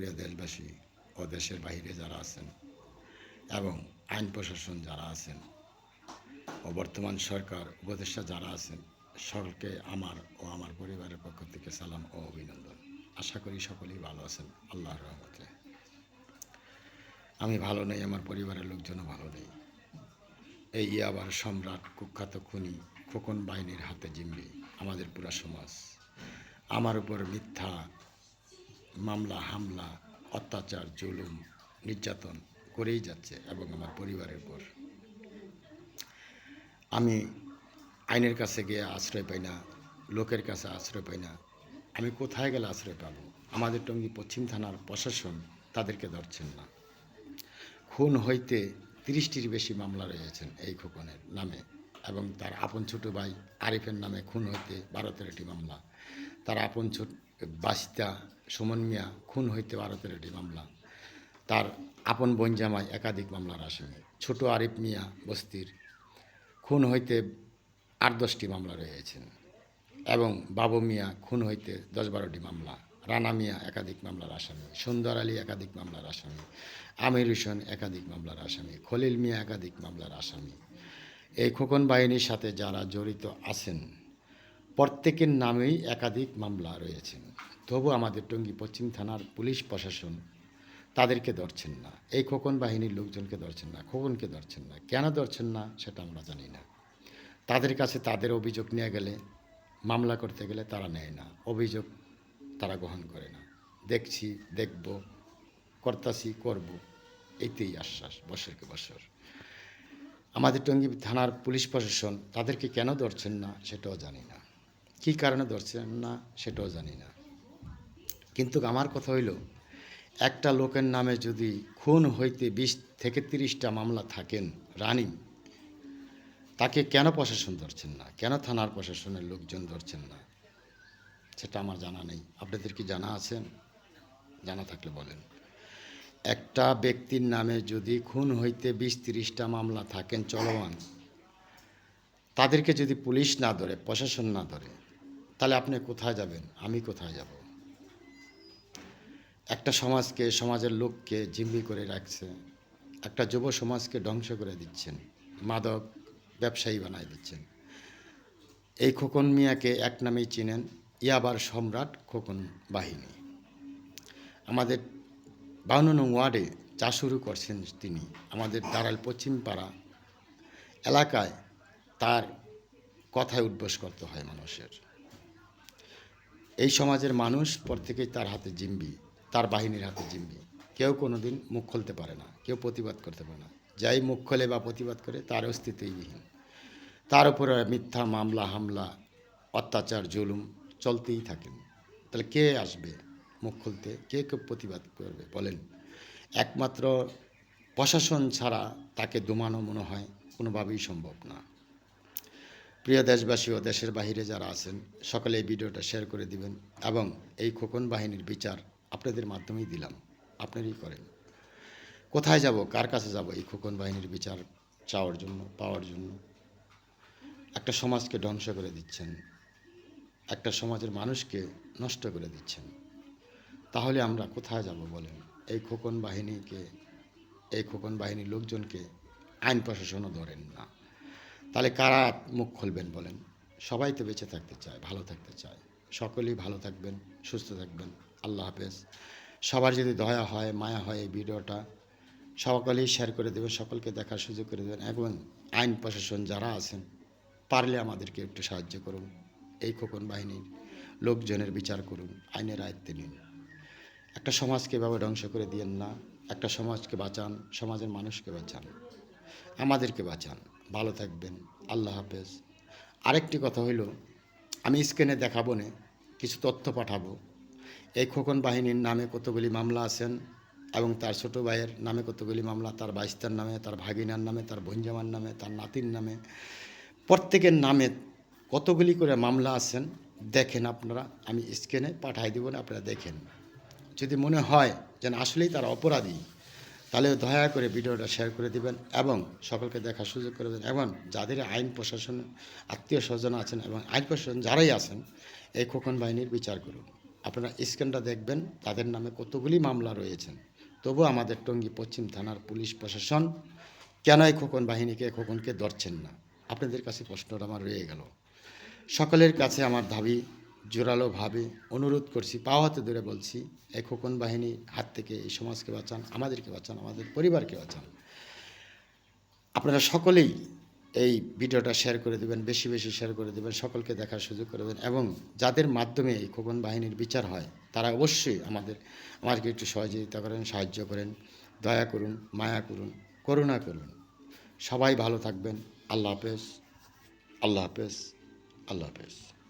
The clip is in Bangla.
প্রিয় দেশবাসী ও দেশের বাইরে যারা আছেন এবং আইন প্রশাসন যারা আছেন ও বর্তমান সরকার উপদেষ্টা যারা আছেন, সকলকে আমার ও আমার পরিবারের পক্ষ থেকে সালাম ও অভিনন্দন। আশা করি সকলেই ভালো আছেন আল্লাহর রহমতে। আমি ভালো নেই, আমার পরিবারের লোকজনও ভালো নেই। এই ইয়াবার সম্রাট কুখ্যাত খুনি খোকন বাহিনীর হাতে জিম্মি আমাদের পুরা সমাজ। আমার উপর মিথ্যা মামলা, হামলা, অত্যাচার, জুলুম, নির্যাতন করেই যাচ্ছে এবং আমার পরিবারের উপর। আমি আইনের কাছে গিয়ে আশ্রয় পাই না, লোকের কাছে আশ্রয় পাই না। আমি কোথায় গেলে আশ্রয় পাব? আমাদের টঙ্গী পশ্চিম থানার প্রশাসন তাদেরকে ধরছেন না। খুন হইতে 30টির বেশি মামলা রয়েছেন এই খোকনের নামে এবং তার আপন ছোটো ভাই আরিফের নামে খুন হইতে 12-13টি মামলা। তার আপন বাসিতা সুমন মিয়া খুন হইতে 12-13টি মামলা। তার আপন বোন জামাই একাধিক মামলার আসামি। ছোট আরিফ মিয়া বস্তির খুন হইতে 8-10টি মামলা রয়েছেন এবং বাবু মিয়া খুন হইতে 10-12টি মামলা। রানা মিয়া একাধিক মামলার আসামি। সুন্দর আলী একাধিক মামলার আসামি। আমির হোসেন একাধিক মামলার আসামি। খলিল মিয়া একাধিক মামলার আসামি। এই খোকন বাহিনীর সাথে যারা জড়িত আছেন প্রত্যেকের নামেই একাধিক মামলা রয়েছেন। তবু আমাদের টঙ্গী পশ্চিম থানার পুলিশ প্রশাসন তাদেরকে ধরছেন না। এই খোকন বাহিনীর লোকজনকে ধরছেন না, খোকনকে ধরছেন না। কেন ধরছেন না সেটা আমরা জানি না। তাদের কাছে তাদের অভিযোগ নিয়ে গেলে, মামলা করতে গেলে তারা নেয় না, অভিযোগ তারা গ্রহণ করে না। দেখছি, দেখব, করতাছি, করব, এইতেই আশ্বাস বছরকে বছর। আমাদের টঙ্গী থানার পুলিশ প্রশাসন তাদেরকে কেন ধরছেন না সেটাও জানি না, কী কারণে ধরছেন না সেটাও জানি না। কিন্তু আমার কথা হইল, একটা লোকের নামে যদি খুন হইতে 20 থেকে 30টা মামলা থাকেন রানিং, তাকে কেন প্রশাসন ধরছেন না? কেন থানার প্রশাসনের লোকজন ধরছেন না সেটা আমার জানা নেই। আপনাদের কি জানা আছেন? জানা থাকলে বলেন। একটা ব্যক্তির নামে যদি খুন হইতে 20-30টা মামলা থাকেন চলমান, তাদেরকে যদি পুলিশ না ধরে, প্রশাসন না ধরে, তাহলে আপনি কোথায় যাবেন? আমি কোথায় যাব? একটা সমাজকে, সমাজের লোককে জিম্মি করে রাখছে। একটা যুব সমাজকে ধ্বংস করে দিচ্ছেন, মাদক ব্যবসায়ী বানায় দিচ্ছেন। এই খোকন মিয়াকে এক নামেই চিনেন, ইয়াবার সম্রাট খোকন বাহিনী। আমাদের 52 নং ওয়ার্ডে যা শুরু করছেন তিনি, আমাদের দাঁড়াল পশ্চিম পাড়া এলাকায় তার কথায় উদ্বোস করতে হয় মানুষের। এই সমাজের মানুষ প্রত্যেকেই তার হাতে জিম্মি, তার বাহিনীর হাতে জিম্মি। কেউ কোনো দিন মুখ খুলতে পারে না, কেউ প্রতিবাদ করতে পারে না। যাই মুখ খোলে বা প্রতিবাদ করে তার অস্তিত্বহীন। তার উপরে মিথ্যা মামলা, হামলা, অত্যাচার, জুলুম চলতেই থাকেন। তাহলে কে আসবে মুখ খুলতে? কে প্রতিবাদ করবে বলেন? একমাত্র প্রশাসন ছাড়া তাকে দমানো মনে হয় কোনোভাবেই সম্ভব না। প্রিয় দেশবাসী ও দেশের বাহিরে যারা আছেন সকলে এই ভিডিওটা শেয়ার করে দিবেন এবং এই খোকন বাহিনীর বিচার আপনাদের মাধ্যমেই দিলাম, আপনারই করেন। কোথায় যাব, কার কাছে যাব এই খোকন বাহিনীর বিচার চাওয়ার জন্য, পাওয়ার জন্য? একটা সমাজকে ধ্বংস করে দিচ্ছেন, একটা সমাজের মানুষকে নষ্ট করে দিচ্ছেন। তাহলে আমরা কোথায় যাব বলেন? এই খোকন বাহিনীকে, এই খোকন বাহিনীর লোকজনকে আইন প্রশাসনও ধরেন না, তাহলে কারা মুখ খুলবেন বলেন? সবাই তো বেঁচে থাকতে চায়, ভালো থাকতে চায়। সকলেই ভালো থাকবেন, সুস্থ থাকবেন। আল্লাহ হাফেজ। সবার যদি দয়া হয়, মায়া হয়, এই ভিডিওটা সকলেই শেয়ার করে দেবেন, সকলকে দেখার সুযোগ করে দেবেন এবং আইন প্রশাসন যারা আছেন পারলে আমাদেরকে একটু সাহায্য করুন। এই খোকন বাহিনীর লোকজনের বিচার করুন, আইনের আয়ত্তে নিন। একটা সমাজকে এভাবে ধ্বংস করে দিয়েন না। একটা সমাজকে বাঁচান, সমাজের মানুষকে বাঁচান, আমাদেরকে বাঁচান। ভালো থাকবেন। আল্লাহ হাফেজ। আরেকটি কথা হইল, আমি স্ক্রিনে দেখাবো না, কিছু তথ্য পাঠাবো। এই খোকন বাহিনীর নামে কতগুলি মামলা আছেন এবং তার ছোটো ভাইয়ের নামে কতগুলি মামলা, তার বাইস্তার নামে, তার ভাগিনার নামে, তার ভঞ্জামার নামে, তার নাতির নামে, প্রত্যেকের নামে কতগুলি করে মামলা আছেন দেখেন আপনারা। আমি স্ক্রিনে পাঠাই দেব না, আপনারা দেখেন। যদি মনে হয় যেন আসলেই তারা অপরাধী, তাহলে দয়া করে ভিডিওটা শেয়ার করে দিবেন এবং সকলকে দেখার সুযোগ করে দেবেন এবং যাদের আইন প্রশাসন আত্মীয় স্বজন আছেন এবং আইন প্রশাসন যারাই আছেন এই খোকন বাহিনীর বিচার করুন। আপনারা স্ক্যানটা দেখবেন, তাদের নামে কতগুলি মামলা রয়েছেন। তবু আমাদের টঙ্গী পশ্চিম থানার পুলিশ প্রশাসন কেন এই খোকন বাহিনীকে খোকনকে ধরছেন না? আপনাদের কাছে প্রশ্নটা আমার রয়ে গেল। সকলের কাছে আমার দাবি, জোরালোভাবে অনুরোধ করছি, পাও হাতে ধরে বলছি, এই খোকন বাহিনীর হাত থেকে এই সমাজকে বাঁচান, আমাদেরকে বাঁচান, আমাদের পরিবারকে বাঁচান। আপনারা সকলেই এই ভিডিওটা শেয়ার করে দেবেন, বেশি বেশি শেয়ার করে দেবেন, সকলকে দেখার সুযোগ করে দেবেন, এবং যাদের মাধ্যমে এই খোকন বাহিনীর বিচার হয় তারা অবশ্যই আমাদেরকে একটু সহযোগিতা করেন, সাহায্য করেন, দয়া করুন, মায়া করুন, করুণা করুন। সবাই ভালো থাকবেন। আল্লাহ হাফেজ, আল্লাহ হাফেজ, আল্লাহ হাফেজ।